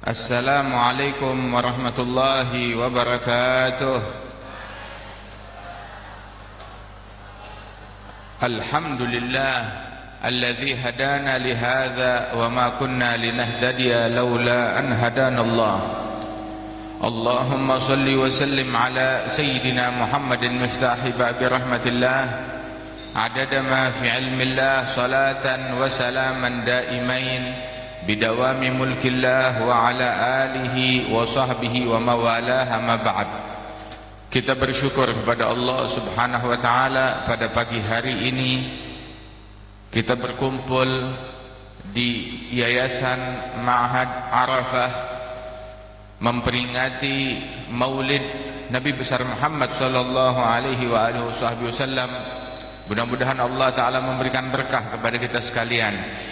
Assalamualaikum warahmatullahi wabarakatuh. Alhamdulillah alladzi hadana lihadza wa ma kunna linahtadiya laula an hadana Allah. Allahumma salli wa sallim ala sayyidina Muhammadin miftahi babi rahmatillah adada ma fi ilmillah salatan wa salaman daimain bidawami mulkillah wa ala alihi wa sahbihi wa mawalaha ma ba'd. Kita bersyukur kepada Allah Subhanahu wa taala pada pagi hari ini kita berkumpul di Yayasan Ma'had Arafah memperingati Maulid Nabi besar Muhammad sallallahu alaihi wa alihi wasallam. Mudah-mudahan Allah taala memberikan berkah kepada kita sekalian.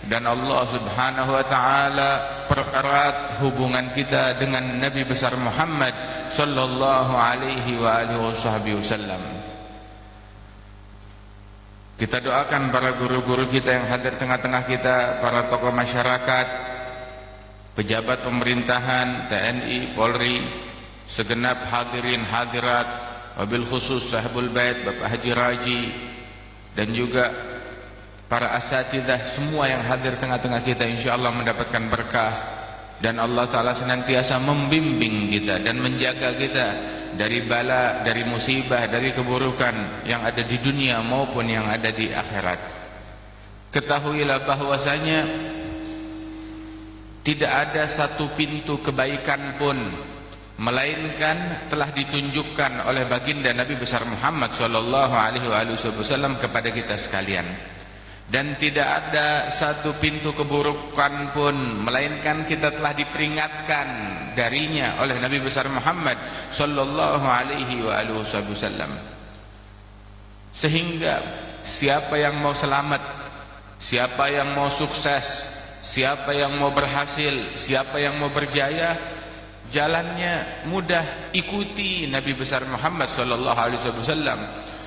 Dan Allah Subhanahu wa taala pererat hubungan kita dengan Nabi besar Muhammad sallallahu alaihi wa alihi wasallam. Kita doakan para guru-guru kita yang hadir tengah-tengah kita, para tokoh masyarakat, pejabat pemerintahan, TNI, Polri, segenap hadirin hadirat, wabil khusus Sahibul Bait Bapak Haji Raji, dan juga para asatidzah semua yang hadir tengah-tengah kita insyaallah mendapatkan berkah, dan Allah taala senantiasa membimbing kita dan menjaga kita dari bala, dari musibah, dari keburukan yang ada di dunia maupun yang ada di akhirat. Ketahuilah bahwasanya tidak ada satu pintu kebaikan pun melainkan telah ditunjukkan oleh baginda Nabi besar Muhammad sallallahu alaihi wasallam kepada kita sekalian. Dan tidak ada satu pintu keburukan pun melainkan kita telah diperingatkan darinya oleh Nabi besar Muhammad sallallahu alaihi wasallam. Sehingga siapa yang mau selamat, siapa yang mau sukses, siapa yang mau berhasil, siapa yang mau berjaya, jalannya mudah, ikuti Nabi besar Muhammad sallallahu alaihi wasallam.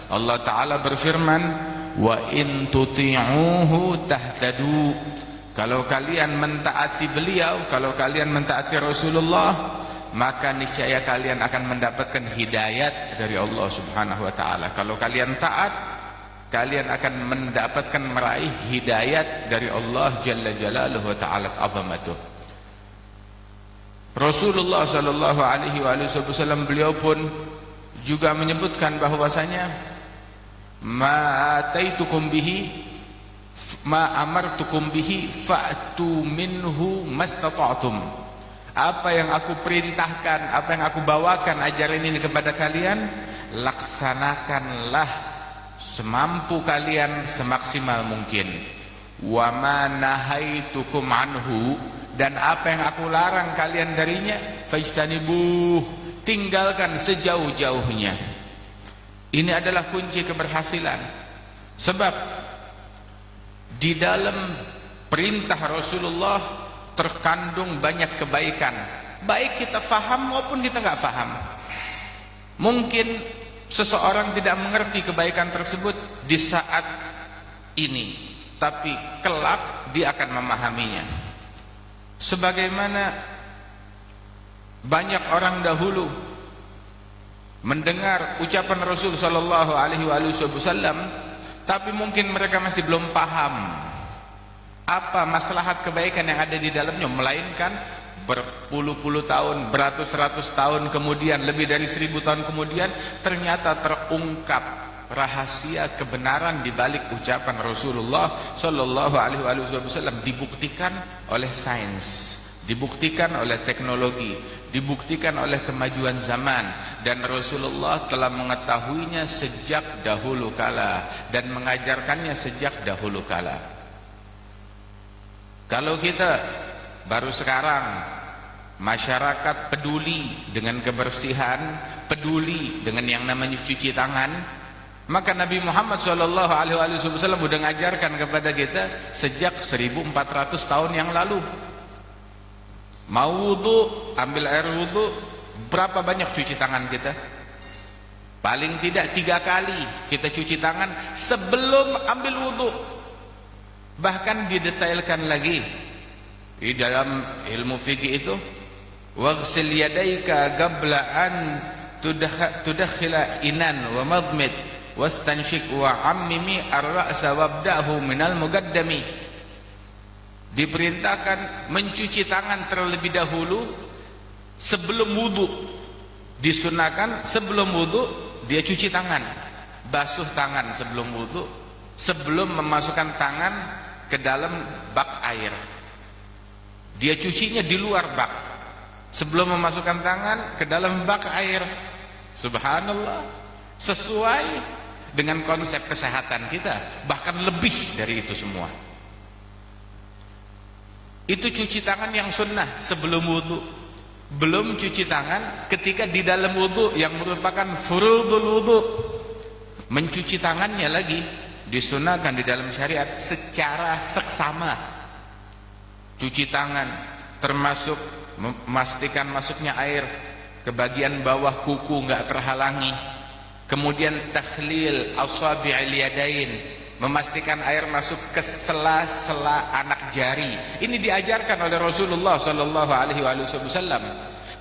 Allah taala berfirman, wa in tuti'uhu tahtadu. Kalau kalian mentaati beliau, kalau kalian mentaati Rasulullah, maka niscaya kalian akan mendapatkan hidayat dari Allah Subhanahu wa taala. Kalau kalian taat, kalian akan mendapatkan meraih hidayat dari Allah Jalla Jalaluhu wa ta'ala azamatuh. Rasulullah sallallahu alaihi wasallam beliau pun juga menyebutkan bahwasanya ma ataitukum bihi ma amartukum bihi fa'tu minhu mastata'tum. Apa yang aku perintahkan, apa yang aku bawakan ajaran ini kepada kalian, laksanakanlah semampu kalian, semaksimal mungkin. Wa ma nahaitukum anhu, dan apa yang aku larang kalian darinya, fajtanibuh, tinggalkan sejauh-jauhnya. Ini adalah kunci keberhasilan. Sebab di dalam perintah Rasulullah terkandung banyak kebaikan, baik kita faham maupun kita nggak faham. Mungkin seseorang tidak mengerti kebaikan tersebut di saat ini, tapi kelak dia akan memahaminya. Sebagaimana banyak orang dahulu mendengar ucapan Rasul sallallahu alaihi wasallam, tapi mungkin mereka masih belum paham apa maslahat kebaikan yang ada di dalamnya, melainkan berpuluh-puluh tahun, beratus-ratus tahun kemudian, lebih dari 1000 tahun kemudian, ternyata terungkap rahasia kebenaran di balik ucapan Rasulullah sallallahu alaihi wasallam, dibuktikan oleh sains, dibuktikan oleh teknologi, dibuktikan oleh kemajuan zaman, dan Rasulullah telah mengetahuinya sejak dahulu kala dan mengajarkannya sejak dahulu kala. Kalau kita baru sekarang masyarakat peduli dengan kebersihan, peduli dengan yang namanya cuci tangan, maka Nabi Muhammad SAW sudah mengajarkan kepada kita sejak 1400 tahun yang lalu. Mau wudu, ambil air wudu, berapa banyak cuci tangan kita? Paling tidak 3 kali kita cuci tangan sebelum ambil wudu. Bahkan didetailkan lagi, Di dalam ilmu fikih itu, waghsil yadayka qabla an tudakhila inan wa madmid wastanshik wa ammimi ar-ra'sa wabda'hu minal mugaddami. Diperintahkan mencuci tangan terlebih dahulu sebelum wudu. Disunahkan sebelum wudu dia cuci tangan, basuh tangan sebelum wudu, sebelum memasukkan tangan ke dalam bak air. Dia cucinya di luar bak sebelum memasukkan tangan ke dalam bak air. Subhanallah, sesuai dengan konsep kesehatan kita, bahkan lebih dari itu semua. Itu cuci tangan yang sunnah sebelum wudu. Belum cuci tangan ketika di dalam wudu yang merupakan furudul wudu. Mencuci tangannya lagi disunahkan di dalam syariat secara seksama. Cuci tangan termasuk memastikan masuknya air ke bagian bawah kuku enggak terhalangi. Kemudian takhlil asabi'il yadain, memastikan air masuk ke sela-sela anak jari. Ini diajarkan oleh Rasulullah sallallahu alaihi wasallam.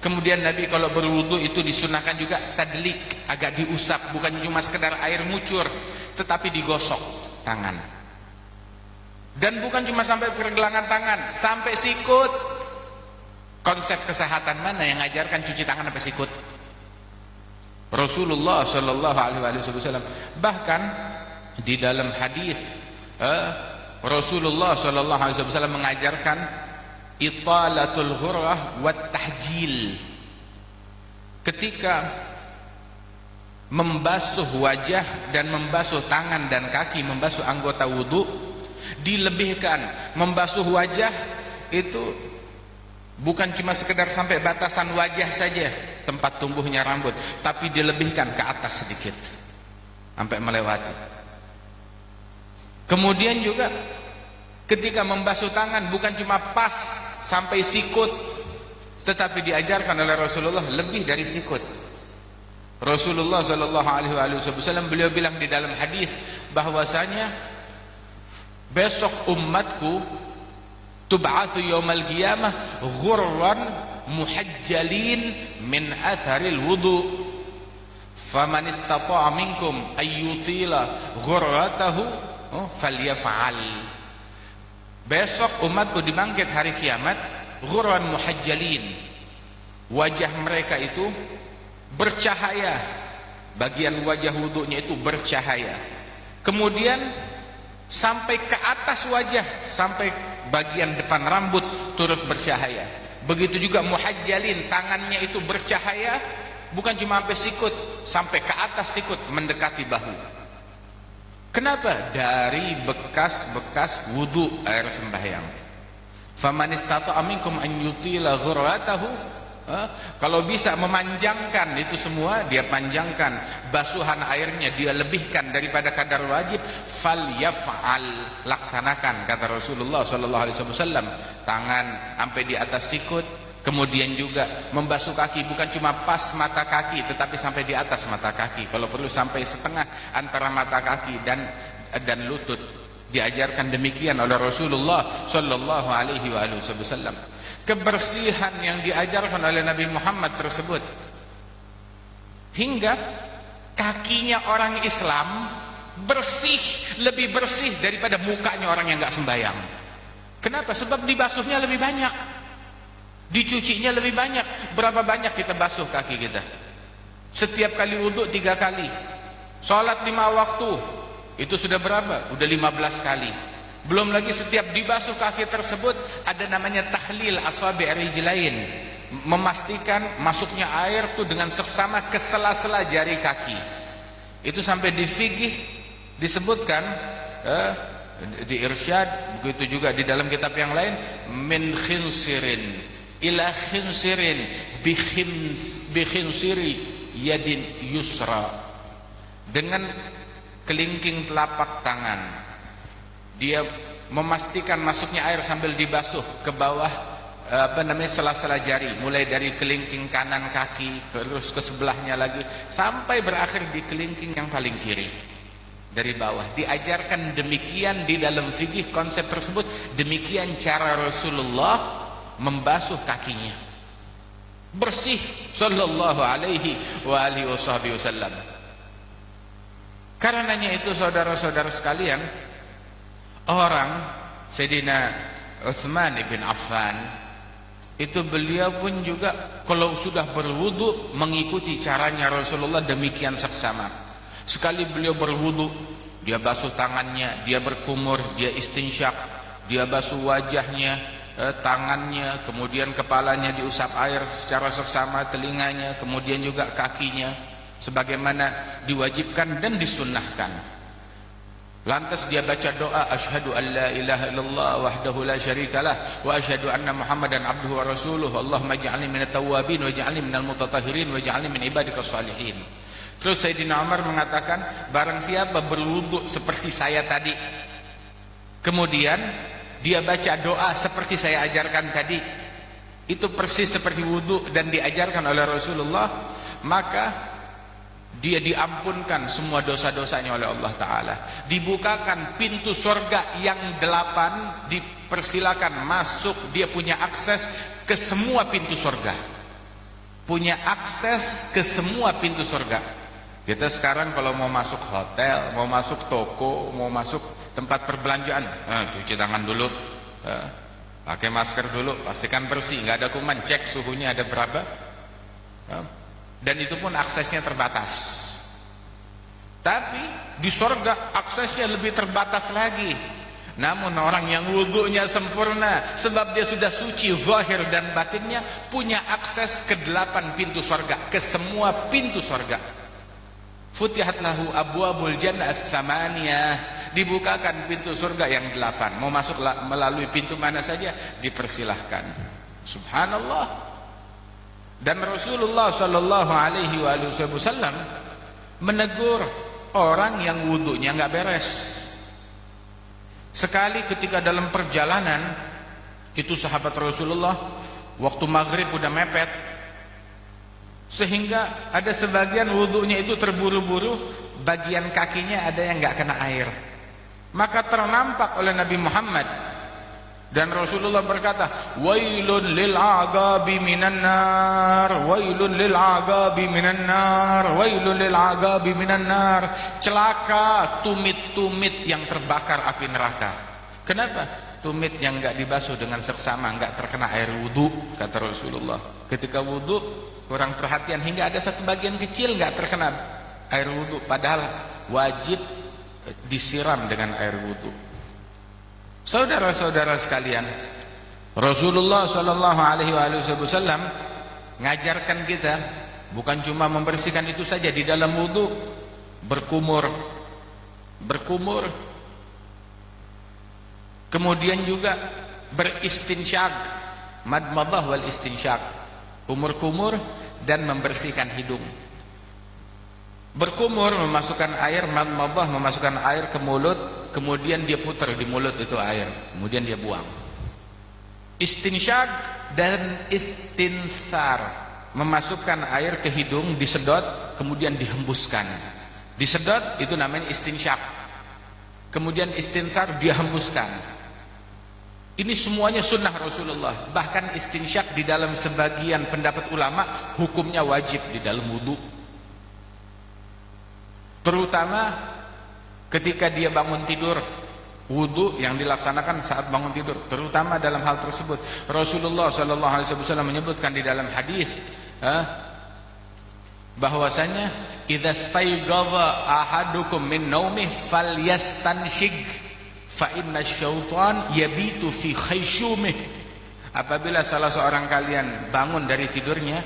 Kemudian Nabi kalau berwudu itu disunahkan juga tadlik, agak diusap, bukan cuma sekedar air ngucur, tetapi digosok tangan. Dan bukan cuma sampai pergelangan tangan, sampai sikut. Konsep kesehatan mana yang ngajarkan cuci tangan sampai sikut? Rasulullah sallallahu alaihi wasallam. Bahkan di dalam hadis Rasulullah sallallahu alaihi wasallam mengajarkan italatul ghurrah wat tahjil. Ketika membasuh wajah dan membasuh tangan dan kaki, membasuh anggota wudu, dilebihkan. Membasuh wajah itu bukan cuma sekedar sampai batasan wajah saja, tempat tumbuhnya rambut, tapi dilebihkan ke atas sedikit sampai melewati. Kemudian juga ketika membasuh tangan bukan cuma pas sampai sikut, tetapi diajarkan oleh Rasulullah lebih dari sikut. Rasulullah sallallahu alaihi wasallam beliau bilang di dalam hadis bahwasanya besok umatku tub'atsu yaumal qiyamah ghurran muhajjalin min atharil wudu. Faman istata'a minkum ayyutila ghurratahu falyaf'al. Besok umatku dibangkit hari kiamat ghurran muhajjalin, wajah mereka itu bercahaya, bagian wajah wudunya itu bercahaya, kemudian sampai ke atas wajah, sampai bagian depan rambut turut bercahaya. Begitu juga muhajjalin, tangannya itu bercahaya, bukan cuma sampai sikut, sampai ke atas sikut mendekati bahu. Kenapa? Dari bekas-bekas wudu air sembahyang. Faman istata'a minkum an yutila ghurratahu, kalau bisa memanjangkan itu semua, dia panjangkan basuhan airnya, dia lebihkan daripada kadar wajib, falyaf'al, laksanakan, kata Rasulullah sallallahu alaihi wasallam. Tangan sampai di atas sikut, kemudian juga membasuh kaki bukan cuma pas mata kaki, tetapi sampai di atas mata kaki, kalau perlu sampai setengah antara mata kaki dan lutut. Diajarkan demikian oleh Rasulullah sallallahu alaihi wasallam. Kebersihan yang diajarkan oleh Nabi Muhammad tersebut, hingga kakinya orang Islam bersih, lebih bersih daripada mukanya orang yang gak sembahyang. Kenapa? Sebab dibasuhnya lebih banyak, dicucinya lebih banyak. Berapa banyak kita basuh kaki kita? Setiap kali wudhu 3 kali. Sholat 5 waktu, itu sudah berapa? Udah 15 kali. Belum lagi setiap dibasuh kaki tersebut ada namanya tahlil asabi' rijlain, memastikan masuknya air tuh dengan seksama ke sela-sela jari kaki. Itu sampai di fikih disebutkan, di irsyad, begitu juga di dalam kitab yang lain, min khinsirin ila khinsirin bi khinsiri yadin yusra. Dengan kelingking telapak tangan dia memastikan masuknya air sambil dibasuh ke bawah sela-sela jari, mulai dari kelingking kanan kaki terus ke sebelahnya lagi sampai berakhir di kelingking yang paling kiri. dari bawah. Diajarkan demikian di dalam fikih konsep tersebut. Demikian cara Rasulullah membasuh kakinya. Bersih sallallahu alaihi wa alihi wasallam. Karenanya itu saudara-saudara sekalian, orang Sayyidina Utsman bin Affan itu beliau pun juga kalau sudah berwudu mengikuti caranya Rasulullah demikian seksama. Sekali beliau berwudu, dia basuh tangannya, dia berkumur, dia istinsyak, dia basuh wajahnya, tangannya, kemudian kepalanya diusap air secara seksama, telinganya, kemudian juga kakinya, sebagaimana diwajibkan dan disunnahkan. Lantas dia baca doa, asyhadu an la ilaha illallah wahdahu la syarikalah wa asyhadu anna muhammadan abduhu wa rasuluh, Allahumma ij'alni minat tawwabin wa ij'alni minal mutatahhirin wa ij'alni min ibadikas salihin. Terus Sayyidina Umar mengatakan, barang siapa berwudu seperti saya tadi, kemudian dia baca doa seperti saya ajarkan tadi, itu persis seperti wudu dan diajarkan oleh Rasulullah, maka dia diampunkan semua dosa-dosanya oleh Allah Ta'ala. Dibukakan pintu surga yang 8, dipersilakan masuk, dia punya akses ke semua pintu surga. Punya akses ke semua pintu surga. Kita sekarang kalau mau masuk hotel, mau masuk toko, mau masuk tempat perbelanjaan, cuci tangan dulu, pakai masker dulu, pastikan bersih, nggak ada kuman, cek suhunya ada berapa, dan itu pun aksesnya terbatas. Tapi di surga aksesnya lebih terbatas lagi. Namun orang yang wudunya sempurna, sebab dia sudah suci zahir dan batinnya, punya akses ke 8 pintu surga, ke semua pintu surga. Futihat lahu abwabul jannah ats-tsamaniyah, dibukakan pintu surga yang 8. Mau masuk melalui pintu mana saja dipersilahkan. Subhanallah. Dan Rasulullah sallallahu alaihi wasallam menegur orang yang wudunya nggak beres. Sekali ketika dalam perjalanan, itu sahabat Rasulullah waktu maghrib udah mepet, sehingga ada sebagian wudunya itu terburu-buru, bagian kakinya ada yang nggak kena air. Maka ternampak oleh Nabi Muhammad, dan Rasulullah berkata, wailun lil agabi minan nar, wailun lil agabi minan nar, wailun lil agabi minan nar. Celaka tumit-tumit yang terbakar api neraka. Kenapa? Tumit yang enggak dibasuh dengan seksama, enggak terkena air wudu, kata Rasulullah. Ketika wudu kurang perhatian hingga ada satu bagian kecil enggak terkena air wudu, padahal wajib disiram dengan air wudu. Saudara-saudara sekalian, Rasulullah sallallahu alaihi wasallam ngajarkan kita bukan cuma membersihkan itu saja di dalam wudu, berkumur, kemudian juga beristinsyak, madmadah wal istinsyak, kumur-kumur dan membersihkan hidung. Berkumur memasukkan air, madmadah memasukkan air ke mulut, kemudian dia putar di mulut itu air, kemudian dia buang. Istinsyak dan istinthar, memasukkan air ke hidung, disedot, kemudian dihembuskan. Disedot itu namanya istinsyak, kemudian istinthar dia hembuskan. Ini semuanya sunnah Rasulullah. Bahkan istinsyak di dalam sebagian pendapat ulama hukumnya wajib di dalam wudu, terutama ketika dia bangun tidur. Wudu yang dilaksanakan saat bangun tidur, terutama dalam hal tersebut Rasulullah sallallahu alaihi wasallam menyebutkan di dalam hadis bahwasanya idza staiqadha ahadukum min naumih falyastanshig fa inna syaitan yabitu fi khayshumih. Apabila salah seorang kalian bangun dari tidurnya,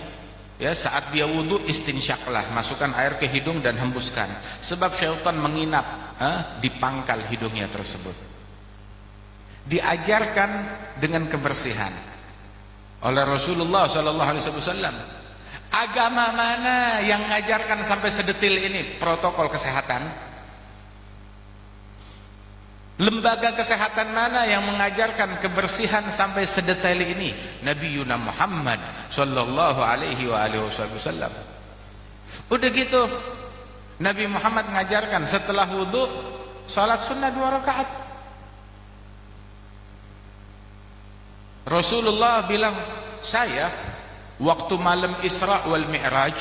ya, saat dia wudu istinsyaklah, masukkan air ke hidung dan hembuskan, sebab syaitan menginap di pangkal hidungnya tersebut. Diajarkan dengan kebersihan oleh Rasulullah sallallahu alaihi wasallam. Agama mana yang mengajarkan sampai sedetil ini protokol kesehatan? Lembaga kesehatan mana yang mengajarkan kebersihan sampai sedetail ini? Nabi Yuna Muhammad sallallahu alaihi wasallam. Udah gitu Nabi Muhammad mengajarkan setelah wudu salat sunnah 2 rakaat. Rasulullah bilang, saya waktu malam Isra wal Mi'raj,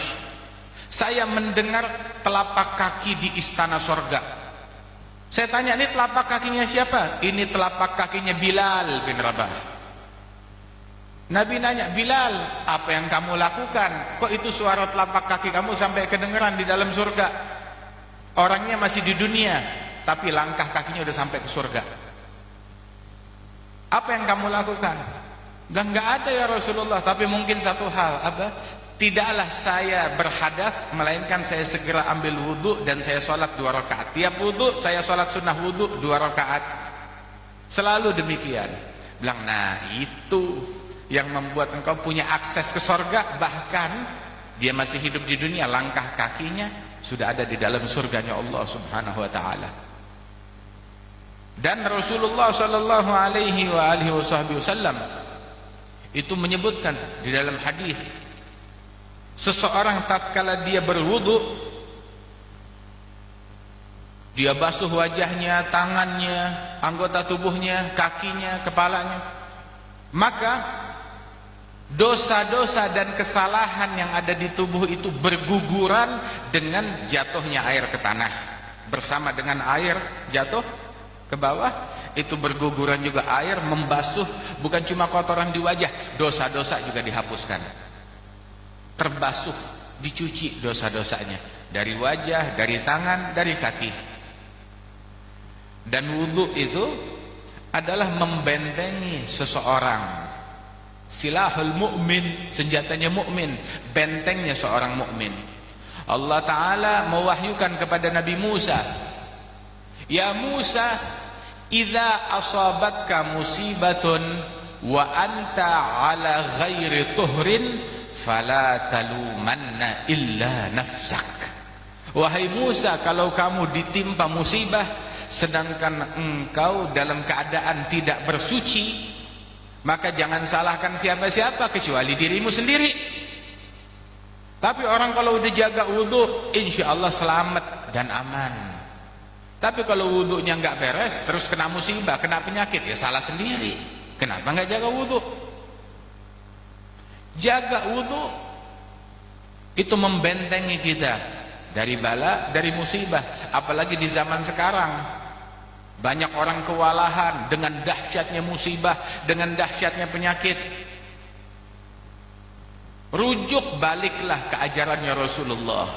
saya mendengar telapak kaki di istana sorga. Saya tanya, ini telapak kakinya siapa? Ini telapak kakinya Bilal bin Rabah. Nabi nanya, Bilal, apa yang kamu lakukan? Kok itu suara telapak kaki kamu sampai kedengeran di dalam surga? Orangnya masih di dunia, tapi langkah kakinya udah sampai ke surga. Apa yang kamu lakukan? Bilang, enggak ada ya Rasulullah, tapi mungkin satu hal. Apa? Tidaklah saya berhadath, melainkan saya segera ambil wudu dan saya sholat 2 rakaat. Tiap wudu saya sholat sunnah wudu 2 rakaat. Selalu demikian. Bilang, nah itu yang membuat engkau punya akses ke surga. Bahkan dia masih hidup di dunia, langkah kakinya sudah ada di dalam surganya Allah subhanahu wa ta'ala. Dan Rasulullah sallallahu alaihi wasallam itu menyebutkan di dalam hadis, seseorang tatkala dia berwudu, dia basuh wajahnya, tangannya, anggota tubuhnya, kakinya, kepalanya, maka dosa-dosa dan kesalahan yang ada di tubuh itu berguguran dengan jatuhnya air ke tanah. Bersama dengan air jatuh ke bawah, itu berguguran juga air membasuh bukan cuma kotoran di wajah, dosa-dosa juga dihapuskan. Terbasuh, dicuci dosa-dosanya dari wajah, dari tangan, dari kaki. Dan wudu itu adalah membentengi seseorang. Silahul mu'min, senjatanya mukmin, bentengnya seorang mukmin. Allah Ta'ala mewahyukan kepada Nabi Musa, ya Musa, idza asabatka musibatun wa anta ala ghairi tuhrin fala talumanna illa nafsak. Wahai Musa, kalau kamu ditimpa musibah sedangkan engkau dalam keadaan tidak bersuci, maka jangan salahkan siapa-siapa kecuali dirimu sendiri. Tapi orang kalau udah jaga wudu, insya Allah selamat dan aman. Tapi kalau wudunya nggak beres, terus kena musibah, kena penyakit, ya salah sendiri. Kenapa nggak jaga wudu? Jaga wudu itu membentengi kita dari bala, dari musibah. Apalagi di zaman sekarang, banyak orang kewalahan dengan dahsyatnya musibah, dengan dahsyatnya penyakit. Rujuk baliklah ke ajarannya Rasulullah,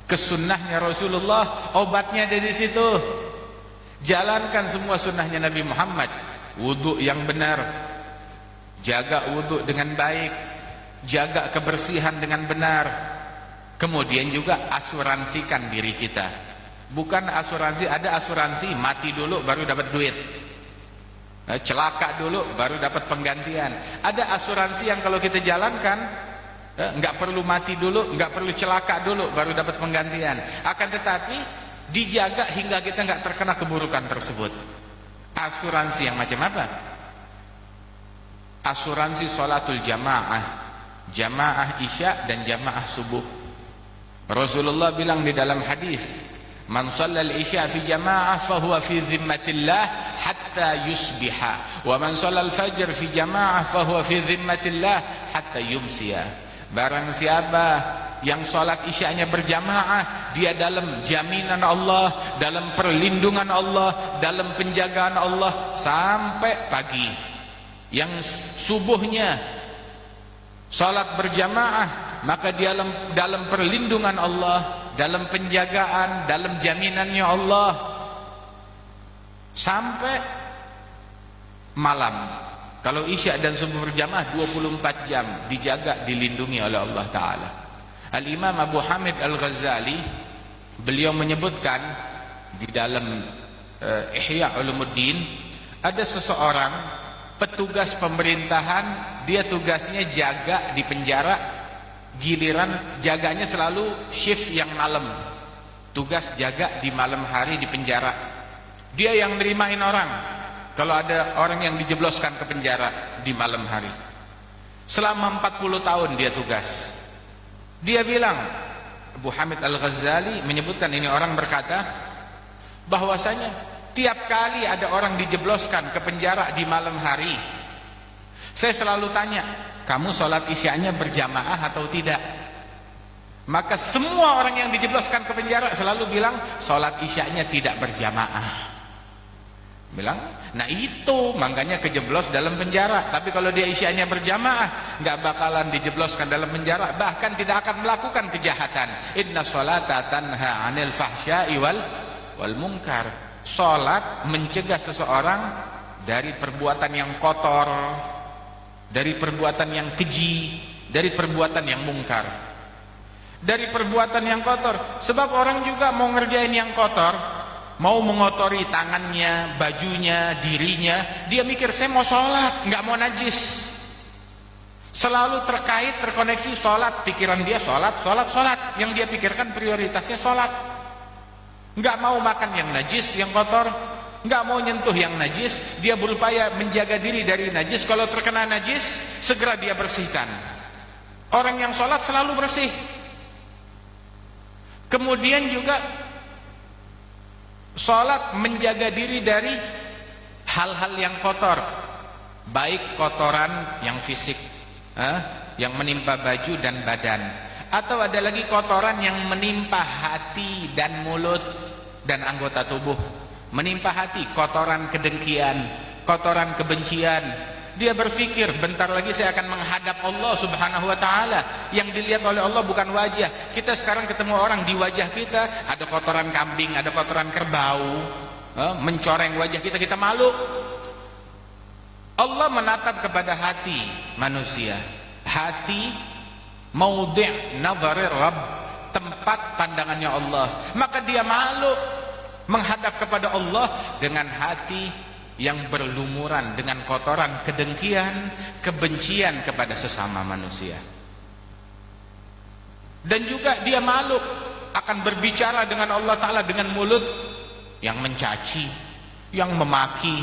ke sunnahnya Rasulullah, obatnya ada di situ. Jalankan semua sunnahnya Nabi Muhammad. Wudu yang benar, jaga wudu dengan baik, jaga kebersihan dengan benar. Kemudian juga asuransikan diri kita. Bukan asuransi, ada asuransi mati dulu baru dapat duit, celaka dulu baru dapat penggantian. Ada asuransi yang kalau kita jalankan nggak perlu mati dulu, nggak perlu celaka dulu baru dapat penggantian. Akan tetapi dijaga hingga kita nggak terkena keburukan tersebut. Asuransi yang macam apa? Asuransi sholatul jamaah, jamaah isya dan jamaah subuh. Rasulullah bilang di dalam hadis, man shallal isya fi jamaah fahuwa fi dhimmatillah hatta yusbiha, wa man shallal fajr fi jamaah fahuwa fi dhimmatillah hatta yumsiya. Barang siapa yang sholat isya'nya berjamaah, dia dalam jaminan Allah, dalam perlindungan Allah, dalam penjagaan Allah sampai pagi. Yang subuhnya sholat berjamaah, maka dia dalam perlindungan Allah, dalam penjagaan, dalam jaminannya Allah sampai malam. Kalau isya dan subuh berjamaah 24 jam dijaga, dilindungi oleh Allah Ta'ala. Al-Imam Abu Hamid Al-Ghazali, beliau menyebutkan di dalam Ihya Ulumuddin, ada seseorang petugas pemerintahan, dia tugasnya jaga di penjara, giliran jaganya selalu shift yang malam, tugas jaga di malam hari di penjara. Dia yang nerimain orang kalau ada orang yang dijebloskan ke penjara di malam hari. Selama 40 tahun dia tugas. Dia bilang, Abu Hamid Al-Ghazali menyebutkan, ini orang berkata bahwasanya tiap kali ada orang dijebloskan ke penjara di malam hari, saya selalu tanya, kamu sholat isyanya berjamaah atau tidak? Maka semua orang yang dijebloskan ke penjara selalu bilang sholat isyanya tidak berjamaah. Bilang, nah itu makanya kejeblos dalam penjara. Tapi kalau dia isyanya berjamaah, nggak bakalan dijebloskan dalam penjara, bahkan tidak akan melakukan kejahatan. Inna sholata tanha 'anil fahsya'i wal munkar. Salat mencegah seseorang dari perbuatan yang kotor, dari perbuatan yang keji, dari perbuatan yang mungkar. Dari perbuatan yang kotor, sebab orang juga mau ngerjain yang kotor, mau mengotori tangannya, bajunya, dirinya, dia mikir saya mau sholat, nggak mau najis. Selalu terkoneksi sholat, pikiran dia sholat. Yang dia pikirkan prioritasnya sholat. Nggak mau makan yang najis, yang kotor, nggak mau nyentuh yang najis. Dia berupaya menjaga diri dari najis. Kalau terkena najis, segera dia bersihkan. Orang yang sholat selalu bersih. Kemudian juga sholat menjaga diri dari hal-hal yang kotor, baik kotoran yang fisik, yang menimpa baju dan badan, atau ada lagi kotoran yang menimpa hati dan mulut dan anggota tubuh. Menimpa hati, kotoran kedengkian, kotoran kebencian. Dia berpikir, bentar lagi saya akan menghadap Allah Subhanahu wa ta'ala. Yang dilihat oleh Allah bukan wajah. Kita sekarang ketemu orang, di wajah kita ada kotoran kambing, ada kotoran kerbau, mencoreng wajah kita, kita malu. Allah menatap kepada hati manusia. Hati maudhi' nazari Rabb, tempat pandangannya Allah. Maka dia malu menghadap kepada Allah dengan hati yang berlumuran dengan kotoran kedengkian, kebencian kepada sesama manusia. Dan juga dia malu akan berbicara dengan Allah Ta'ala dengan mulut yang mencaci, yang memaki,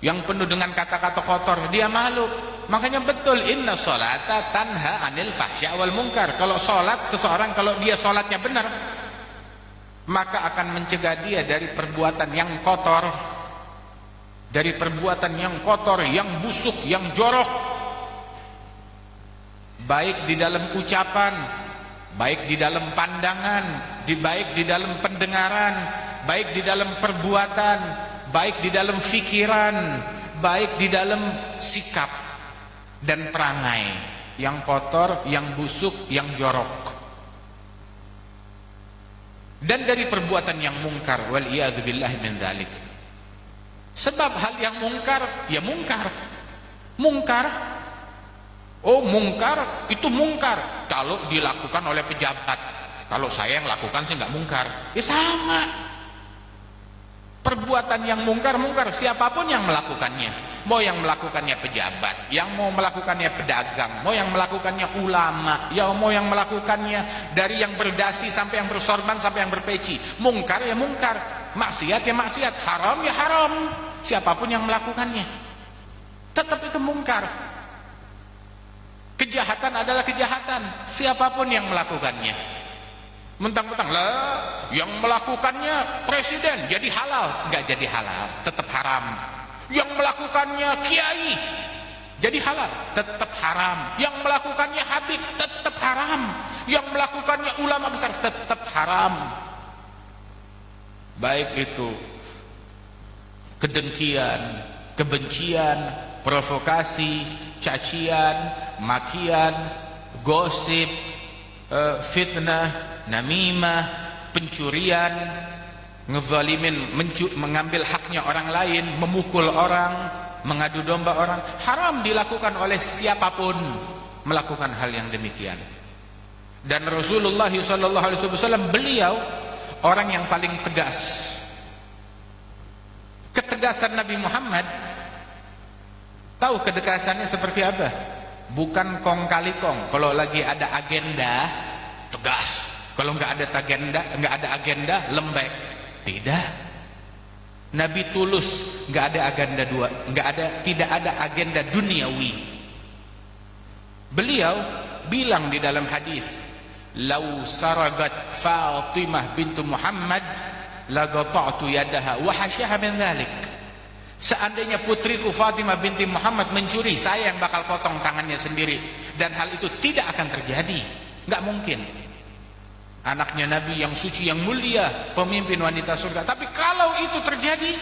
yang penuh dengan kata-kata kotor. Dia malu. Makanya betul, inna sholata tanha 'anil fahsya' wal munkar. Kalau sholat seseorang, kalau dia sholatnya benar, maka akan mencegah dia dari perbuatan yang kotor, dari perbuatan yang kotor, yang busuk, yang jorok, baik di dalam ucapan, baik di dalam pandangan, baik di dalam pendengaran, baik di dalam perbuatan, baik di dalam fikiran, baik di dalam sikap dan perangai yang kotor, yang busuk, yang jorok. Dan dari perbuatan yang mungkar, wal iyadzu billahi min dzalik. Sebab hal yang mungkar, ya mungkar. Mungkar, oh mungkar, itu mungkar kalau dilakukan oleh pejabat. Kalau saya yang lakukan sih nggak mungkar. Ya sama. Perbuatan yang mungkar, siapapun yang melakukannya. Mau yang melakukannya pejabat, yang mau melakukannya pedagang, mau yang melakukannya ulama, ya mau yang melakukannya dari yang berdasi sampai yang bersorban sampai yang berpeci. Mungkar ya mungkar. Maksiat ya maksiat, haram ya haram. Siapapun yang melakukannya, tetap itu mungkar. Kejahatan adalah kejahatan, siapapun yang melakukannya. Mentang-mentang lah yang melakukannya presiden jadi halal, nggak jadi halal, tetap haram. Yang melakukannya kiai jadi halal, tetap haram. Yang melakukannya habib tetap haram. Yang melakukannya ulama besar tetap haram. Baik itu kedengkian, kebencian, provokasi, cacian, makian, gosip, fitnah, namimah, pencurian, ngezalimin, mengambil haknya orang lain, memukul orang, mengadu domba orang. Haram dilakukan oleh siapapun melakukan hal yang demikian. Dan Rasulullah SAW, beliau orang yang paling tegas. Ketegasan Nabi Muhammad, tahu ketegasannya seperti apa? Bukan kong kali kong. Kalau lagi ada agenda, tegas. Kalau nggak ada agenda, lembek. Tidak. Nabi tulus, nggak ada agenda tidak ada agenda duniawi. Beliau bilang di dalam hadis, "Lau saragat Fatimah bintu Muhammad lagata'tu yadaha wa hasyaha min dzalik." Seandainya putriku Fatimah binti Muhammad mencuri, saya yang bakal potong tangannya sendiri. Dan hal itu tidak akan terjadi. Nggak mungkin. Anaknya Nabi yang suci, yang mulia, pemimpin wanita surga. Tapi kalau itu terjadi,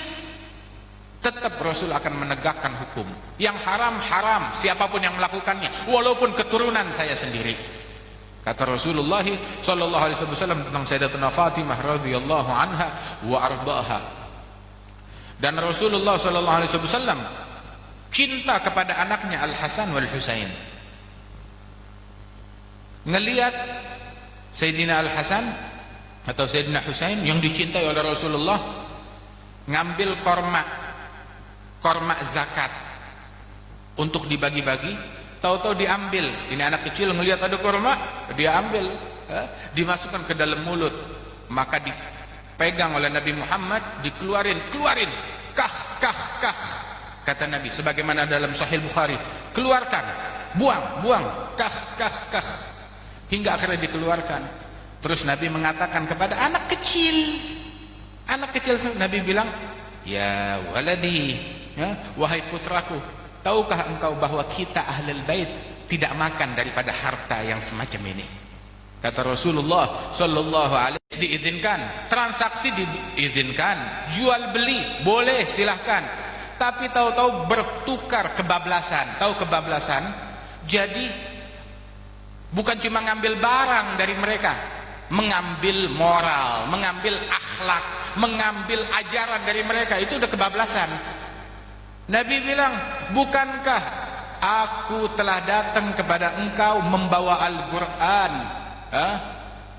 tetap Rasul akan menegakkan hukum. Yang haram, haram, siapapun yang melakukannya, walaupun keturunan saya sendiri. Kata Rasulullah sallallahu alaihi wasallam tentang Sayyidatuna Fatimah radhiyallahu anha wa ardaaha. Dan Rasulullah sallallahu alaihi wasallam cinta kepada anaknya Al Hasan wal Husain. Ngelihat Sayyidina Al Hasan atau Sayyidina Husain yang dicintai oleh Rasulullah ngambil korma zakat untuk dibagi-bagi, tahu-tahu diambil. Ini anak kecil ngelihat ada korma, dia ambil, dimasukkan ke dalam mulut, maka dipegang oleh Nabi Muhammad, keluarin, kah. Kata Nabi, sebagaimana dalam Sahih Bukhari, keluarkan, buang, kah, hingga akhirnya dikeluarkan. Terus Nabi mengatakan kepada anak kecil, Nabi bilang, "Ya waladi, wahai putraku, tahukah engkau bahwa kita ahlul bait tidak makan daripada harta yang semacam ini?" Kata Rasulullah sallallahu alaihi wasallam, diizinkan, transaksi diizinkan, jual beli boleh, silahkan. Tapi tahu-tahu bertukar kebablasan. Tahu kebablasan? Jadi bukan cuma ngambil barang dari mereka, mengambil moral, mengambil akhlak, mengambil ajaran dari mereka, itu udah kebablasan. Nabi bilang, "Bukankah aku telah datang kepada engkau membawa Al-Quran,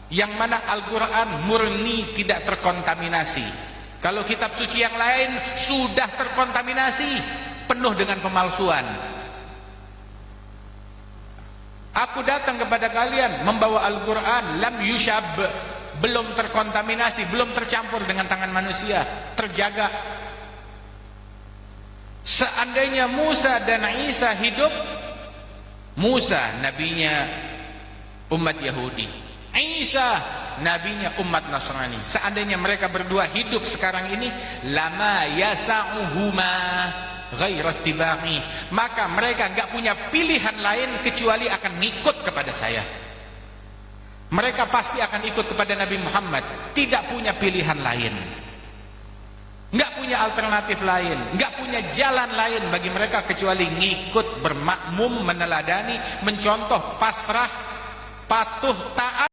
yang mana Al-Quran murni, tidak terkontaminasi. Kalau kitab suci yang lain sudah terkontaminasi, penuh dengan pemalsuan. Aku datang kepada kalian membawa Al-Quran lam yushab, belum terkontaminasi, belum tercampur dengan tangan manusia, terjaga. Seandainya Musa dan Isa hidup, Musa nabinya umat Yahudi, Isa nabinya umat Nasrani, seandainya mereka berdua hidup sekarang ini, lama yasa'uhuma ghairat tibai, maka mereka enggak punya pilihan lain kecuali akan ngikut kepada saya. Mereka pasti akan ikut kepada Nabi Muhammad, tidak punya pilihan lain, enggak punya alternatif lain, enggak punya jalan lain bagi mereka kecuali ngikut, bermakmum, meneladani, mencontoh, pasrah, patuh, taat